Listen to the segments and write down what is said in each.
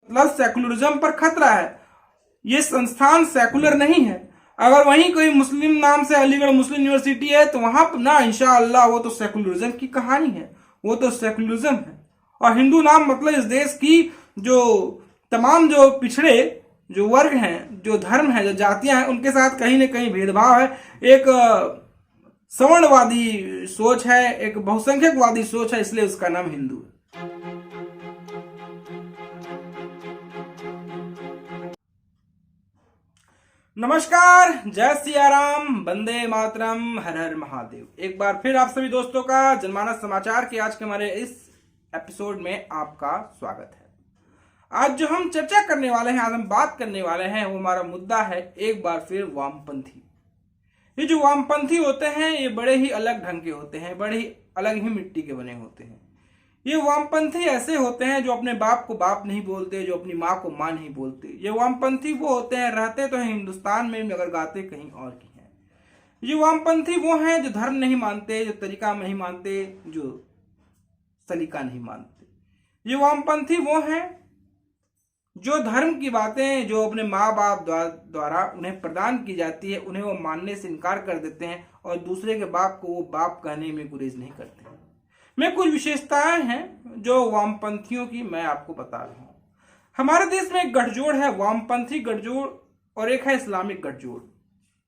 मतलब सेकुलरिज्म पर खतरा है, ये संस्थान सेकुलर नहीं है। अगर वहीं कोई मुस्लिम नाम से अलीगढ़ मुस्लिम यूनिवर्सिटी है तो वहां ना इंशाअल्लाह वो तो सेकुलरिज्म की कहानी है, वो तो सेकुलरिज्म है। और हिंदू नाम मतलब इस देश की जो तमाम जो पिछड़े जो वर्ग हैं, जो धर्म है, जो जातियां हैं, उनके साथ कहीं ना कहीं भेदभाव है। एक सवर्णवादी सोच है, एक बहुसंख्यकवादी सोच है, इसलिए उसका नाम हिंदू है। नमस्कार, जय सिया राम, वंदे मातरम, हर हर महादेव। एक बार फिर आप सभी दोस्तों का जनमानस समाचार के आज के हमारे इस एपिसोड में आपका स्वागत है। आज जो हम चर्चा करने वाले हैं, आज हम बात करने वाले हैं, वो हमारा मुद्दा है एक बार फिर वामपंथी। ये जो वामपंथी होते हैं ये बड़े ही अलग ढंग के होते हैं, बड़े ही अलग ही मिट्टी के बने होते हैं। ये वामपंथी ऐसे होते हैं जो अपने बाप को बाप नहीं बोलते, जो अपनी माँ को माँ नहीं बोलते। ये वामपंथी वो होते हैं, रहते तो हैं हिंदुस्तान में मगर गाते कहीं और की हैं। ये वामपंथी वो हैं जो धर्म नहीं मानते, जो तरीका नहीं मानते, जो सलीका नहीं मानते। ये वामपंथी वो हैं जो धर्म की बातें जो अपने माँ बाप द्वारा उन्हें प्रदान की जाती है, उन्हें वो मानने से इनकार कर देते हैं और दूसरे के बाप को वो बाप कहने में गुरेज नहीं करते हैं। मैं कुछ विशेषताएं हैं जो वामपंथियों की मैं आपको बता रहा हूं। हमारे देश में एक गठजोड़ है, वामपंथी गठजोड़, और एक है इस्लामिक गठजोड़।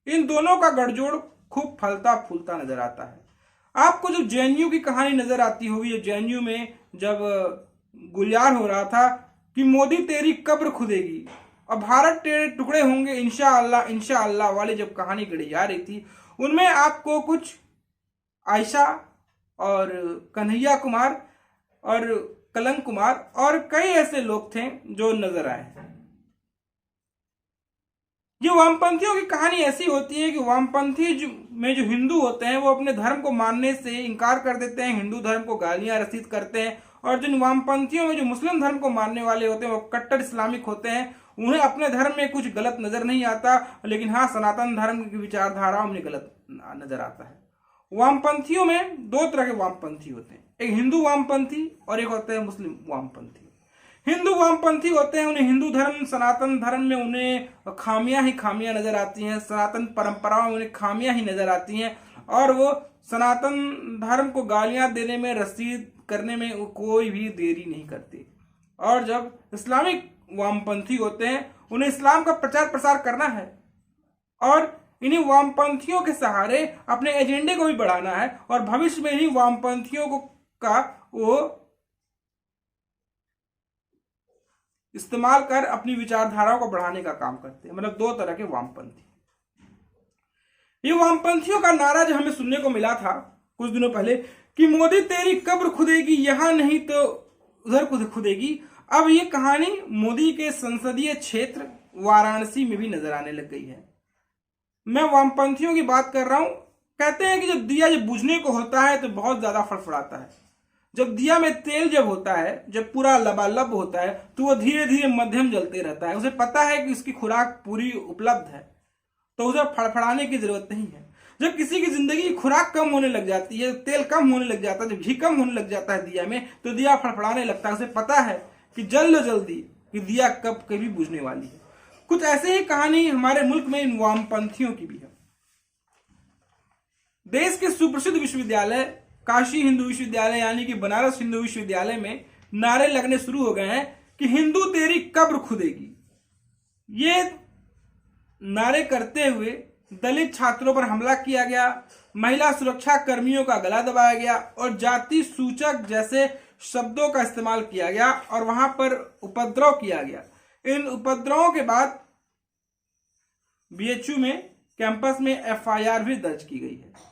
इन दोनों का गठजोड़ खूब फलता फूलता नजर आता है। आपको जो जेएनयू की कहानी नजर आती होगी, जेएनयू में जब गुलियार हो रहा था कि मोदी तेरी कब्र खुदेगी और भारत तेरे टुकड़े होंगे इंशाअल्लाह इंशाअल्लाह वाली जब कहानी गढ़ी जा रही थी, उनमें आपको कुछ आयशा और कन्हैया कुमार और कलंक कुमार और कई ऐसे लोग थे जो नजर आए। ये वामपंथियों की कहानी ऐसी होती है कि वामपंथी में जो हिंदू होते हैं वो अपने धर्म को मानने से इनकार कर देते हैं, हिंदू धर्म को गालियां रसीद करते हैं। और जिन वामपंथियों में जो मुस्लिम धर्म को मानने वाले होते हैं वो कट्टर इस्लामिक होते हैं, उन्हें अपने धर्म में कुछ गलत नजर नहीं आता, लेकिन हाँ सनातन धर्म की विचारधारा उन्हें गलत नजर आता है। वामपंथियों में दो तरह के वामपंथी होते हैं, एक हिंदू वामपंथी और एक होते हैं मुस्लिम वामपंथी। हिंदू वामपंथी होते हैं, उन्हें हिंदू धर्म सनातन धर्म में उन्हें खामियां ही खामियां नजर आती हैं, सनातन परंपराओं में उन्हें खामियां ही नजर आती हैं और वो सनातन धर्म को गालियां देने में, रसीद करने में कोई भी देरी नहीं करते। और जब इस्लामिक वामपंथी होते हैं, उन्हें इस्लाम का प्रचार प्रसार करना है और इन्हीं वामपंथियों के सहारे अपने एजेंडे को भी बढ़ाना है और भविष्य में इन्हीं वामपंथियों को का वो इस्तेमाल कर अपनी विचारधाराओं को बढ़ाने का काम करते हैं। मतलब दो तरह के वामपंथी। ये वामपंथियों का नारा जो हमें सुनने को मिला था कुछ दिनों पहले कि मोदी तेरी कब्र खुदेगी, यहां नहीं तो उधर खुदेगी, अब ये कहानी मोदी के संसदीय क्षेत्र वाराणसी में भी नजर आने लग गई है। मैं वामपंथियों की बात कर रहा हूं। कहते हैं कि जब दिया जब बुझने को होता है तो बहुत ज्यादा फड़फड़ाता है। जब दिया में तेल जब होता है, जब पूरा लबालब होता है, तो वो धीरे धीरे मध्यम जलते रहता है। उसे पता है कि उसकी खुराक पूरी उपलब्ध है, तो उसे फड़फड़ाने की जरूरत नहीं है। जब किसी की जिंदगी की खुराक कम होने लग जाती है, तेल कम होने लग जाता है, जब घी कम होने लग जाता है दिया में, तो दिया फड़फड़ाने लगता है। उसे पता है कि जल्दी कि दिया कब कभी बुझने वाली है। कुछ ऐसे ही कहानी हमारे मुल्क में इन वामपंथियों की भी है। देश के सुप्रसिद्ध विश्वविद्यालय काशी हिंदू विश्वविद्यालय यानी कि बनारस हिंदू विश्वविद्यालय में नारे लगने शुरू हो गए हैं कि हिंदू तेरी कब्र खुदेगी। ये नारे करते हुए दलित छात्रों पर हमला किया गया, महिला सुरक्षा कर्मियों का गला दबाया गया और जाति सूचक जैसे शब्दों का इस्तेमाल किया गया और वहां पर उपद्रव किया गया। इन उपद्रवों के बाद बीएचयू में कैंपस में एफआईआर भी दर्ज की गई है।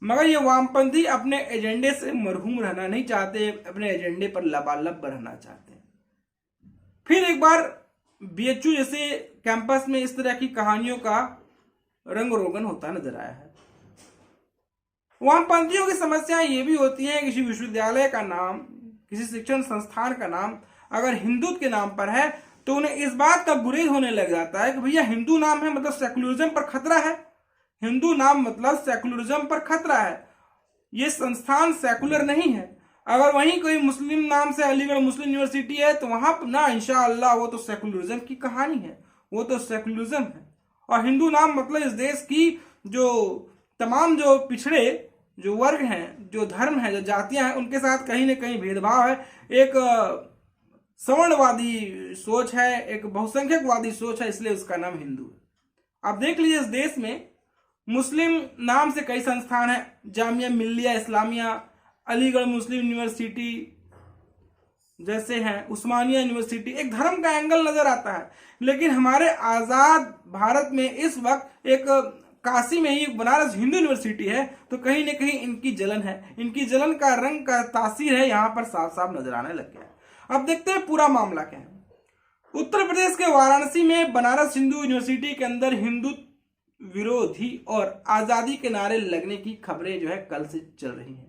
मगर ये वामपंथी अपने एजेंडे से मरहूम रहना नहीं चाहते, अपने एजेंडे पर लबालब रहना चाहते हैं। फिर एक बार बीएचयू जैसे कैंपस में इस तरह की कहानियों का रंग रोगन होता नजर आया है। वामपंथियों की समस्याएं ये भी होती हैं, किसी विश्वविद्यालय का नाम, किसी शिक्षण संस्थान का नाम अगर हिंदुत्व के नाम पर है तो उन्हें इस बात का गुरेज होने लग जाता है कि भैया हिंदू नाम है मतलब सेकुलरिज्म पर खतरा है, हिंदू नाम मतलब सेकुलरिज्म पर खतरा है, ये संस्थान सेकुलर नहीं है। अगर वहीं कोई मुस्लिम नाम से अलीगढ़ मुस्लिम यूनिवर्सिटी है तो वहां ना इंशाअल्लाह वो तो सेकुलरिज्म की कहानी है, वो तो सेकुलरिज्म है। और हिंदू नाम मतलब इस देश की जो तमाम जो पिछड़े जो वर्ग हैं, जो धर्म है, जो जातियां हैं, उनके साथ कहीं ना कहीं भेदभाव है। एक सवर्णवादी सोच है, एक बहुसंख्यकवादी सोच है, इसलिए उसका नाम हिंदू है। आप देख लीजिए इस देश में मुस्लिम नाम से कई संस्थान हैं, जामिया मिल्लिया इस्लामिया, अलीगढ़ मुस्लिम यूनिवर्सिटी जैसे हैं, उस्मानिया यूनिवर्सिटी। एक धर्म का एंगल नजर आता है। लेकिन हमारे आजाद भारत में इस वक्त एक काशी में ही बनारस हिंदू यूनिवर्सिटी है, तो कहीं ना कहीं इनकी जलन है, इनकी जलन का रंग का तासीर है यहाँ पर साफ साफ नजर आने लग गया है। अब देखते हैं पूरा मामला क्या है। उत्तर प्रदेश के वाराणसी में बनारस हिंदू यूनिवर्सिटी के अंदर हिंदू विरोधी और आजादी के नारे लगने की खबरें जो है कल से चल रही हैं।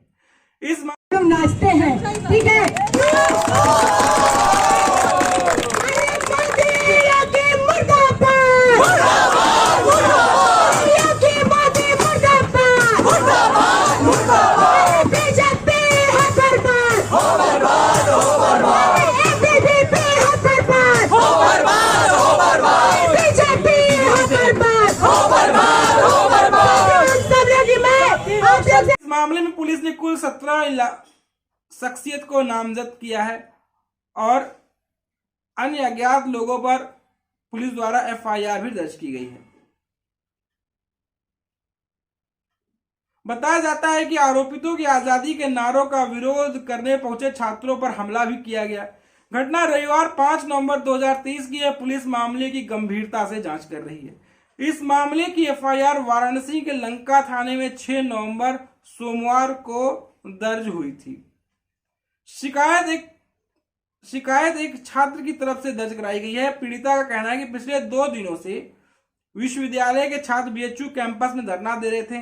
इस हम नाचते हैं, ठीक है। मामले में पुलिस ने कुल 17 शख्सियत को नामजद किया है और अन्य अज्ञात लोगों पर पुलिस द्वारा एफआईआर भी दर्ज की गई है। बताया जाता है कि आरोपितों की आजादी के नारों का विरोध करने पहुंचे छात्रों पर हमला भी किया गया। घटना रविवार 5 नवंबर 2023 की है। पुलिस मामले की गंभीरता से जांच कर रही है। इस मामले की एफआईआर वाराणसी के लंका थाने में 6 नवंबर सोमवार को दर्ज हुई थी। शिकायत एक छात्र की तरफ से दर्ज कराई गई है। पीड़िता का कहना है कि पिछले 2 दिनों से विश्वविद्यालय के छात्र बीएचयू कैंपस में धरना दे रहे थे।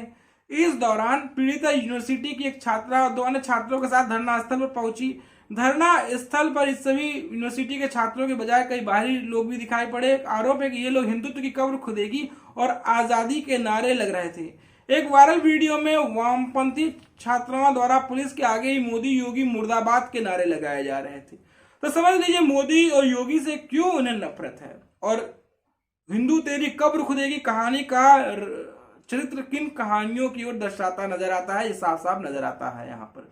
इस दौरान पीड़िता यूनिवर्सिटी की एक छात्रा और 2 अन्य छात्रों के साथ धरना स्थल पर पहुंची। धरना स्थल पर इस सभी यूनिवर्सिटी के छात्रों के बजाय कई बाहरी लोग भी दिखाई पड़े। आरोप है कि ये लोग हिंदुत्व की कब्र खुदेगी और आजादी के नारे लग रहे थे। एक वायरल वीडियो में वामपंथी छात्राओं द्वारा पुलिस के आगे ही मोदी योगी मुर्दाबाद के नारे लगाए जा रहे थे। तो समझ लीजिए मोदी और योगी से क्यों उन्हें नफरत है और हिंदू तेरी कब्र खुदेगी कहानी का चरित्र किन कहानियों की ओर दर्शाता नजर आता है, ये साफ साफ नजर आता है। यहाँ पर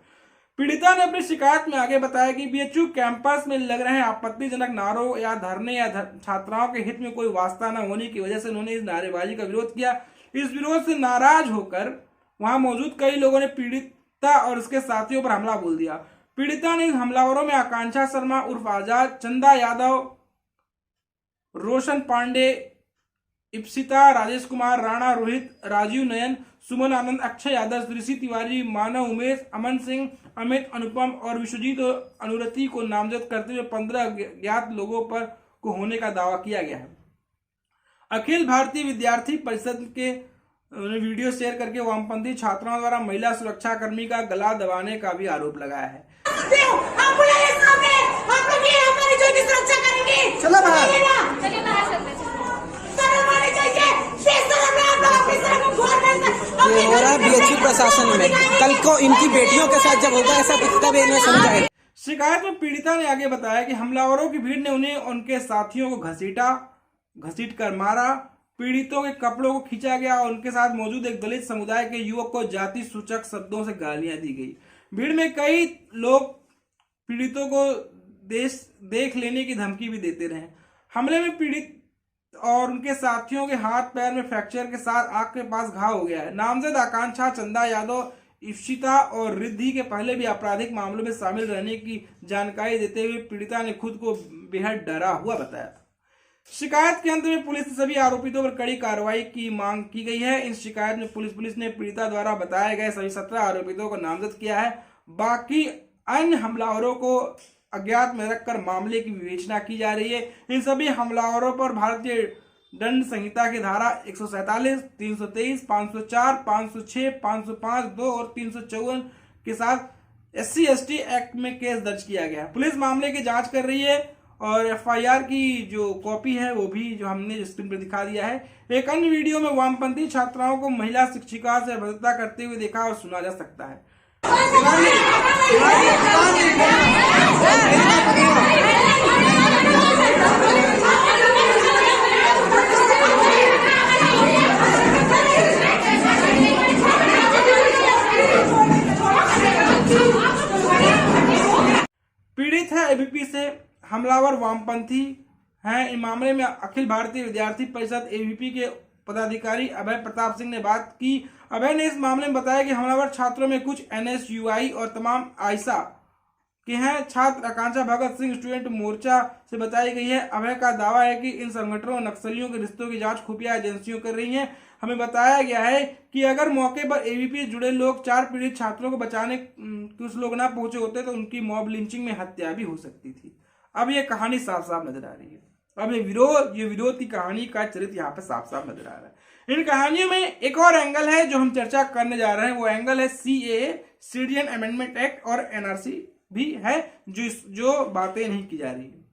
पीड़िता ने अपनी शिकायत में आगे बताया कि बीएचयू कैंपस में लग रहे आपत्तिजनक नारों या धरने या छात्राओं के हित में कोई वास्ता न होने की वजह से उन्होंने इस नारेबाजी का विरोध किया। इस विरोध से नाराज होकर वहां मौजूद कई लोगों ने पीड़िता और उसके साथियों पर हमला बोल दिया। पीड़िता ने इन हमलावरों में आकांक्षा शर्मा उर्फ आजाद, चंदा यादव, रोशन पांडे, इप्सिता, राजेश कुमार, राणा, रोहित, राजीव नयन, सुमन आनंद, अक्षय यादव, ऋषि तिवारी, मानव, उमेश, अमन सिंह, अमित, अनुपम और विश्वजीत अनुरति को नामजद करते हुए 15 ज्ञात लोगों पर को होने का दावा किया गया है। अखिल भारतीय विद्यार्थी परिषद के वीडियो शेयर करके वामपंथी छात्राओं द्वारा महिला सुरक्षा कर्मी का गला दबाने का भी आरोप लगाया है। चलो ये हो रहा है बीएचयू प्रशासन में। कल को इनकी बेटियों के साथ जब होगा ऐसा तब इन्हें समझाएगा। शिकायत में पीड़िता ने आगे बताया कि हमलावरों की भीड़ ने उन्हें उनके साथियों को घसीट कर मारा। पीड़ितों के कपड़ों को खींचा गया और उनके साथ मौजूद एक दलित समुदाय के युवक को जाति सूचक शब्दों से गालियां दी गई। भीड़ में कई लोग पीड़ितों को देख लेने की धमकी भी देते रहे। हमले में पीड़ित और उनके साथियों के हाथ पैर में फ्रैक्चर के साथ आंख के पास घाव हो गया है। नामजद आकांक्षा, चंदा यादव, इप्सिता और रिद्धि के पहले भी आपराधिक मामलों में शामिल रहने की जानकारी देते हुए पीड़िता ने खुद को बेहद डरा हुआ बताया। शिकायत के अंत में पुलिस ने सभी आरोपितों पर कड़ी कार्रवाई की मांग की गई है। इस शिकायत में पुलिस ने पीड़िता द्वारा बताए गए सभी 17 आरोपितों को नामजद किया है। बाकी अन्य हमलावरों को अज्ञात में रखकर मामले की विवेचना की जा रही है। इन सभी हमलावरों पर भारतीय दंड संहिता की धारा 147, 323, 504, 506, 505, 2 और 354 के साथ SC/ST एक्ट में केस दर्ज किया गया है। पुलिस मामले की जांच कर रही है और एफआईआर की जो कॉपी है वो भी जो हमने स्क्रीन पर दिखा दिया है। एक अन्य वीडियो में वामपंथी छात्राओं को महिला शिक्षिका से भद्रता करते हुए देखा और सुना जा सकता है। पीड़ित है एबीपी से हमलावर वामपंथी हैं। इस मामले में अखिल भारतीय विद्यार्थी परिषद एबीपी के पदाधिकारी अभय प्रताप सिंह ने बात की। अभय ने इस मामले में बताया कि हमलावर छात्रों में कुछ एनएसयूआई और तमाम आयशा के हैं। छात्र आकांक्षा भगत सिंह स्टूडेंट मोर्चा से बताई गई है। अभय का दावा है कि इन संगठनों और नक्सलियों के रिश्तों की जांच खुफिया एजेंसियों कर रही हैं। हमें बताया गया है कि अगर मौके पर एबीपी से जुड़े लोग 4 पीड़ित छात्रों को बचाने कुछ लोग ना पहुंचे होते तो उनकी मॉब लिंचिंग में हत्या भी हो सकती थी। अब ये कहानी साफ साफ नजर आ रही है। अब ये विरोध की कहानी का चरित्र यहाँ पे साफ साफ नजर आ रहा है। इन कहानियों में एक और एंगल है जो हम चर्चा करने जा रहे हैं। वो एंगल है सीएए, सिटीजन अमेंडमेंट एक्ट, और एनआरसी भी है जो बातें नहीं की जा रही है।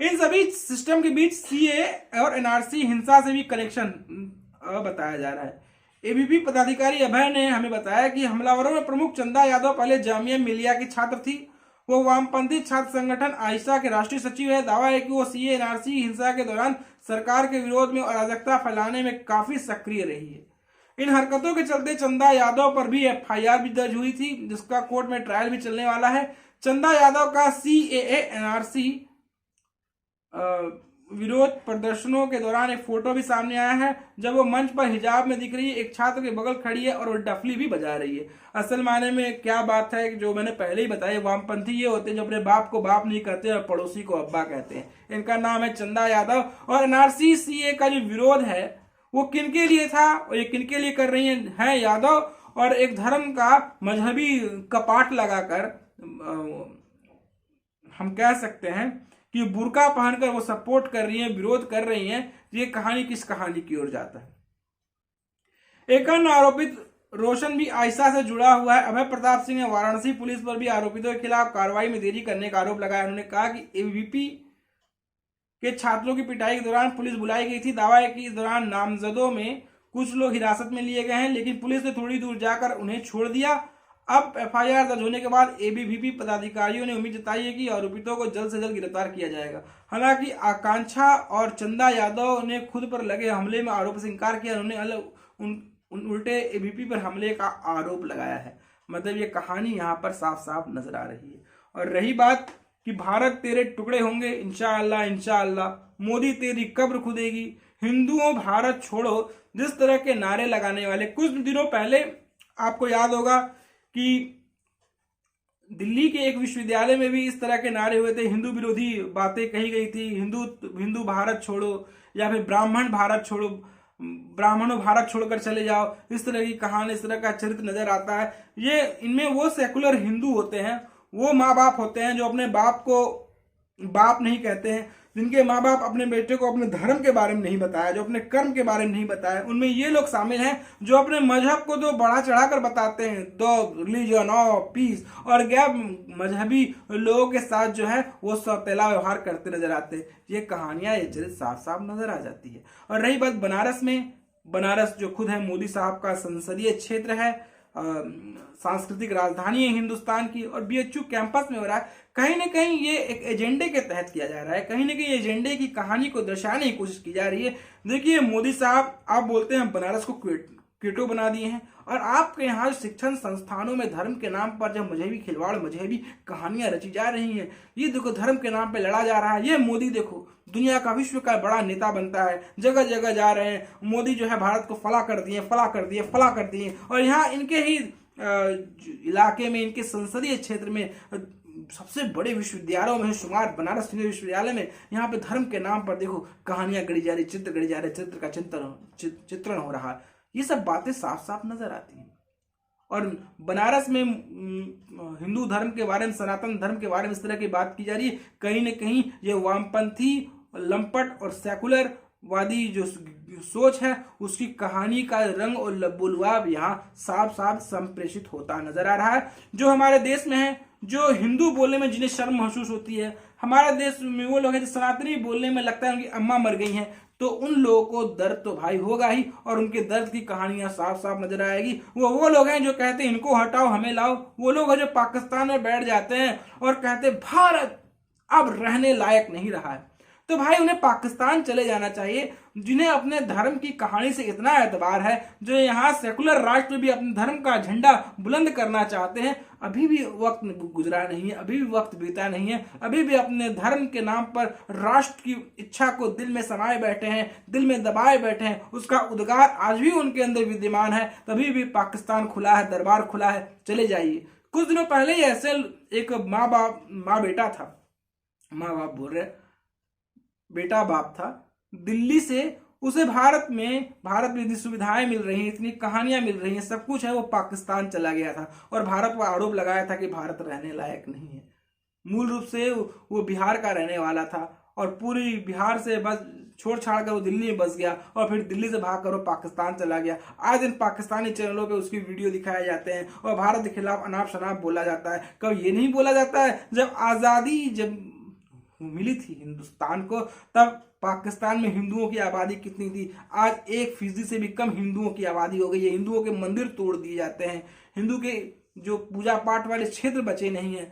इन सभी सिस्टम के बीच सीएए और एनआरसी हिंसा से भी कनेक्शन बताया जा रहा है। एबीपी पदाधिकारी अभय ने हमें बताया कि हमलावरों में प्रमुख चंदा यादव पहले जामिया मिलिया की छात्र थी। वो वामपंथी छात्र संगठन आयशा के राष्ट्रीय सचिव है। दावा है कि वो सीए एनआरसी हिंसा के दौरान सरकार के विरोध में अराजकता फैलाने में काफी सक्रिय रही है। इन हरकतों के चलते चंदा यादव पर भी एफआईआर भी दर्ज हुई थी, जिसका कोर्ट में ट्रायल भी चलने वाला है। चंदा यादव का सीएए एनआरसी विरोध प्रदर्शनों के दौरान एक फोटो भी सामने आया है, जब वो मंच पर हिजाब में दिख रही है, एक छात्र के बगल खड़ी है और वो डफली भी बजा रही है। असल मायने में क्या बात है, जो मैंने पहले ही बताया, वामपंथी ये होते हैं जो अपने बाप को बाप नहीं कहते और पड़ोसी को अब्बा कहते हैं। इनका नाम है चंदा यादव। और एनआरसी सीए का जो विरोध है वो किनके लिए था और ये किनके लिए कर रही है यादव, और एक धर्म का मजहबी कपाट लगाकर हम कह सकते हैं कि बुर्का पहनकर वो सपोर्ट कर रही हैं, विरोध कर रही हैं। ये कहानी किस कहानी की ओर जाता है। एक अन्य आरोपित रोशन भी आयशा से जुड़ा हुआ है। अभय प्रताप सिंह ने वाराणसी पुलिस पर भी आरोपितों के खिलाफ कार्रवाई में देरी करने का आरोप लगाया। उन्होंने कहा कि एबीपी के छात्रों की पिटाई के दौरान पुलिस बुलाई गई थी। दावा है कि इस दौरान नामजदों में कुछ लोग हिरासत में लिए गए हैं, लेकिन पुलिस ने थोड़ी दूर जाकर उन्हें छोड़ दिया। अब एफआईआर दर्ज होने के बाद एबीवीपी पदाधिकारियों ने उम्मीद जताई है कि आरोपितों को जल्द से जल्द गिरफ्तार किया जाएगा। हालांकि आकांक्षा और चंदा यादव ने खुद पर लगे हमले में आरोप से इनकार किया। उन्होंने उल्टे एबीपी पर हमले का आरोप लगाया है। मतलब ये कहानी यहाँ पर साफ साफ नजर आ रही है। और रही बात कि भारत तेरे टुकड़े होंगे, इंशाअल्लाह इंशाअल्लाह, मोदी तेरी कब्र खुदेगी, हिंदुओं भारत छोड़ो, जिस तरह के नारे लगाने वाले कुछ दिनों पहले आपको याद होगा कि दिल्ली के एक विश्वविद्यालय में भी इस तरह के नारे हुए थे, हिंदू विरोधी बातें कही गई थी, हिंदू भारत छोड़ो, या फिर ब्राह्मण भारत छोड़ो, ब्राह्मणों भारत छोड़कर चले जाओ। इस तरह की कहानी, इस तरह का चरित्र नजर आता है। ये इनमें वो सेकुलर हिंदू होते हैं, वो माँ बाप होते हैं जो अपने बाप को बाप नहीं कहते हैं, जिनके माँ बाप अपने बेटे को अपने धर्म के बारे में नहीं बताया, जो अपने कर्म के बारे में नहीं बताया। उनमें ये लोग शामिल हैं जो अपने मजहब को तो बढ़ा चढ़ाकर बताते हैं, द रिलीजन ऑफ पीस, और गैर मजहबी लोगों के साथ जो है वो सौतेला व्यवहार करते नजर आते हैं। ये कहानियां, ये चरित्र साफ साफ नजर आ जाती है। और रही बात बनारस में, बनारस जो खुद है मोदी साहब का संसदीय क्षेत्र है, सांस्कृतिक राजधानी है हिंदुस्तान की, और बीएचयू कैंपस में हो रहा है। कहीं ना कहीं ये एक एजेंडे के तहत किया जा रहा है, कहीं ना कहीं एजेंडे की कहानी को दर्शाने की कोशिश की जा रही है। देखिए मोदी साहब, आप बोलते हैं बनारस को क्वेटो बना दिए हैं, और आपके यहाँ शिक्षण संस्थानों में धर्म के नाम पर जब मजहबी खिलवाड़, मजहबी कहानियां रची जा रही हैं, ये देखो धर्म के नाम पे लड़ा जा रहा है। ये मोदी देखो दुनिया का, विश्व का बड़ा नेता बनता है, जगह जगह जा रहे हैं। मोदी जो है भारत को फला कर दिए, फला कर दिए, फला कर दिए। और यहाँ इनके ही इलाके में, इनके संसदीय क्षेत्र में सबसे बड़े विश्वविद्यालयों में शुमार बनारस हिंदू विश्वविद्यालय में यहाँ पे धर्म के नाम पर देखो कहानियां गढ़ी जा रही, चित्र गढ़ी जा रहे, चित्र का चित्रण हो रहा है। ये सब बातें साफ साफ नजर आती हैं। और बनारस में हिंदू धर्म के बारे में, सनातन धर्म के बारे में इस तरह की बात की जा रही है। कहीं ना कहीं ये वामपंथी, लंपट और सेकुलर वादी जो सोच है, उसकी कहानी का रंग और लबुलवाब यहाँ साफ साफ संप्रेषित होता नजर आ रहा है। जो हमारे देश में है, जो हिंदू बोलने में जिन्हें शर्म महसूस होती है, हमारे देश में वो लोग हैं जो सनातनी बोलने में लगता है उनकी अम्मा मर गई हैं, तो उन लोगों को दर्द तो भाई होगा ही, और उनके दर्द की कहानियां साफ साफ नजर आएगी। वो लोग हैं जो कहते हैं इनको हटाओ हमें लाओ, वो लोग हैं जो पाकिस्तान में बैठ जाते हैं और कहते हैं भारत अब रहने लायक नहीं रहा है। तो भाई उन्हें पाकिस्तान चले जाना चाहिए, जिन्हें अपने धर्म की कहानी से इतना एतबार है, जो यहाँ सेकुलर राष्ट्र भी अपने धर्म का झंडा बुलंद करना चाहते हैं। अभी भी वक्त गुजरा नहीं है, अभी भी वक्त बीता नहीं है, अभी भी अपने धर्म के नाम पर राष्ट्र की इच्छा को दिल में समाये बैठे हैं, दिल में दबाए बैठे हैं। उसका उद्गार आज भी उनके अंदर विद्यमान है। तभी भी पाकिस्तान खुला है, दरबार खुला है, चले जाइए। कुछ दिनों पहले ही ऐसे एक माँ बेटा था, माँ बाप बोल रहे, बेटा बाप था, दिल्ली से उसे भारत में इतनी सुविधाएं मिल रही हैं, इतनी कहानियां मिल रही हैं, सब कुछ है, वो पाकिस्तान चला गया था और भारत पर आरोप लगाया था कि भारत रहने लायक नहीं है। मूल रूप से वो बिहार का रहने वाला था और पूरी बिहार से बस छोड़ छाड़ कर वो दिल्ली में बस गया और फिर दिल्ली से भाग कर वो पाकिस्तान चला गया। आज दिन पाकिस्तानी चैनलों पे उसकी वीडियो दिखाए जाते हैं और भारत के खिलाफ अनाप शनाप बोला जाता है। कब ये नहीं बोला जाता है जब आज़ादी जब मिली थी हिंदुस्तान को, तब पाकिस्तान में हिंदुओं की आबादी कितनी थी? आज 1% से भी कम हिंदुओं की आबादी हो गई है। हिंदुओं के मंदिर तोड़ दिए जाते हैं, हिंदू के जो पूजा पाठ वाले क्षेत्र बचे नहीं है,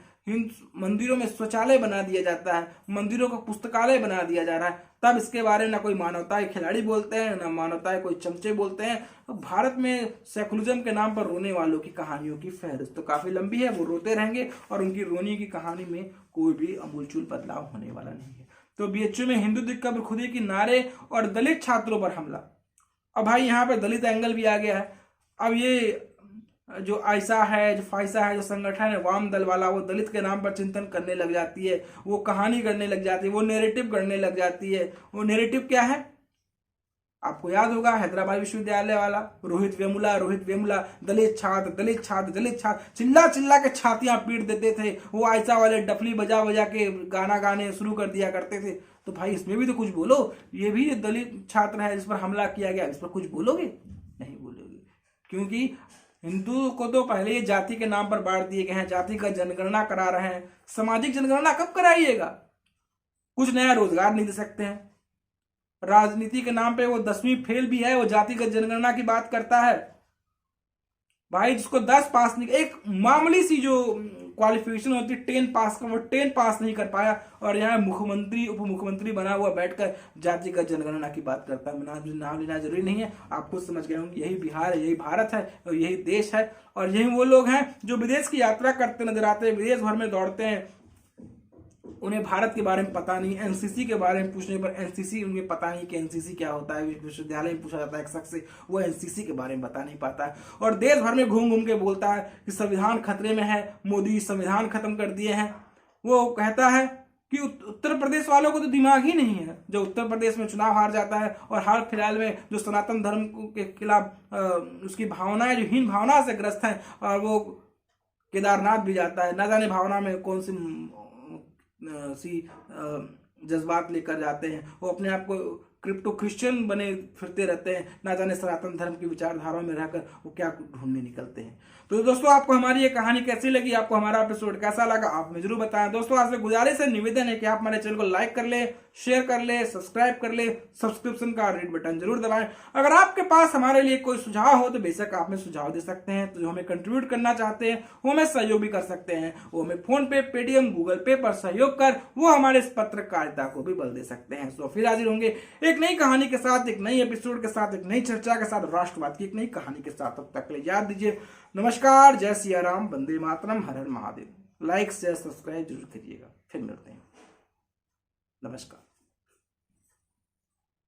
मंदिरों में शौचालय बना दिया जाता है, मंदिरों का पुस्तकालय बना दिया जा रहा है। तब इसके बारे में ना कोई मानवता के खिलाड़ी बोलते हैं, ना मानवता के कोई चमचे बोलते हैं। तो भारत में सेकुलरिज्म के नाम पर रोने वालों की कहानियों की फहरिस्त तो काफी लंबी है, वो रोते रहेंगे और उनकी रोने की कहानी में कोई भी अमूलचूल बदलाव होने वाला नहीं है। तो बीएचयू में हिंदू दिक्कत खुदी की नारे और दलित छात्रों पर हमला। अब भाई यहाँ पे दलित एंगल भी आ गया है। अब ये जो आयसा है, जो फायसा है, जो संगठन है वाम दल वाला, वो दलित के नाम पर चिंतन करने लग जाती है, वो कहानी करने लग जाती है, वो नैरेटिव करने लग जाती है। वो नैरेटिव क्या है? आपको याद होगा हैदराबाद विश्वविद्यालय वाला रोहित वेमुला दलित छात्र चिल्ला चिल्ला के छातियां पीट देते थे। वो आयसा वाले डफली बजा बजा के गाना गाने शुरू कर दिया करते थे। तो भाई इसमें भी तो कुछ बोलो, ये भी दलित छात्र है जिस पर हमला किया गया, इस पर कुछ बोलोगे? नहीं बोलोगे, क्योंकि हिंदू को तो पहले ही जाति के नाम पर बांट दिए गए हैं, जाति का जनगणना करा रहे हैं। सामाजिक जनगणना कब कराइएगा? कुछ नया रोजगार नहीं दे सकते हैं। राजनीति के नाम पे वो 10वीं फेल भी है, वो जातिगत जनगणना की बात करता है। भाई जिसको 10 पास नहीं, एक मामूली सी जो क्वालिफिकेशन होती है 10 पास का, वो 10 पास नहीं कर पाया और यहाँ मुख्यमंत्री उप मुख्यमंत्री बना हुआ बैठकर जातिगत जनगणना की बात करता है। नाम लेना जरूरी नहीं है, आप खुद समझ गए होंगे यही बिहार है, यही भारत है और यही देश है। और यही वो लोग हैं जो विदेश की यात्रा करते नजर आते हैं, विदेश भर में दौड़ते हैं, उन्हें भारत के बारे में पता नहीं। एनसीसी के बारे में पूछने पर एनसीसी उन्हें पता नहीं कि एनसीसी क्या होता है। विश्वविद्यालय में पूछा जाता है एक शख्स से, वो एनसीसी के बारे में बता नहीं पाता है और देश भर में घूम घूम के बोलता है कि संविधान खतरे में है, मोदी संविधान खत्म कर दिए हैं। वो कहता है कि उत्तर प्रदेश वालों को तो दिमाग ही नहीं है। जो उत्तर प्रदेश में चुनाव हार जाता है और हाल फिलहाल में जो सनातन धर्म के खिलाफ उसकी भावनाएं जो हीन भावना से ग्रस्त हैं, और वो केदारनाथ भी जाता है, ना जाने भावना में कौन सी जज्बात लेकर जाते हैं। वो अपने आप को क्रिप्टो क्रिश्चियन बने फिरते रहते हैं, ना जाने सनातन धर्म की विचारधारा में रहकर वो क्या ढूंढने निकलते हैं। तो दोस्तों आपको हमारी ये कहानी कैसी लगी, आपको हमारा एपिसोड कैसा लगा, आप हमें जरूर बताएं। दोस्तों आपसे गुजारिश है, निवेदन है कि आप हमारे चैनल को लाइक कर ले, शेयर कर ले, सब्सक्राइब कर ले, सब्सक्रिप्शन का रेड बटन जरूर दबाएं। अगर आपके पास हमारे लिए कोई सुझाव हो तो बेशक आप हमें सुझाव दे सकते हैं। तो जो हमें कंट्रीब्यूट करना चाहते हैं वो हमें सहयोग भी कर सकते हैं। वो हमें फोन पे, पेटीएम, गूगल पे पर सहयोग कर वो हमारे इस पत्रकारिता को भी बल दे सकते हैं। तो फिर हाजिर होंगे एक नई कहानी के साथ, एक नई एपिसोड के साथ, एक नई चर्चा के साथ, राष्ट्रवाद की एक नई कहानी के साथ। तब तक के लिए याद दीजिए, नमस्कार, जय सिया राम, वंदे मातरम, हर हर महादेव। लाइक शेयर सब्सक्राइब जरूर करिएगा। फिर मिलते हैं, नमस्कार।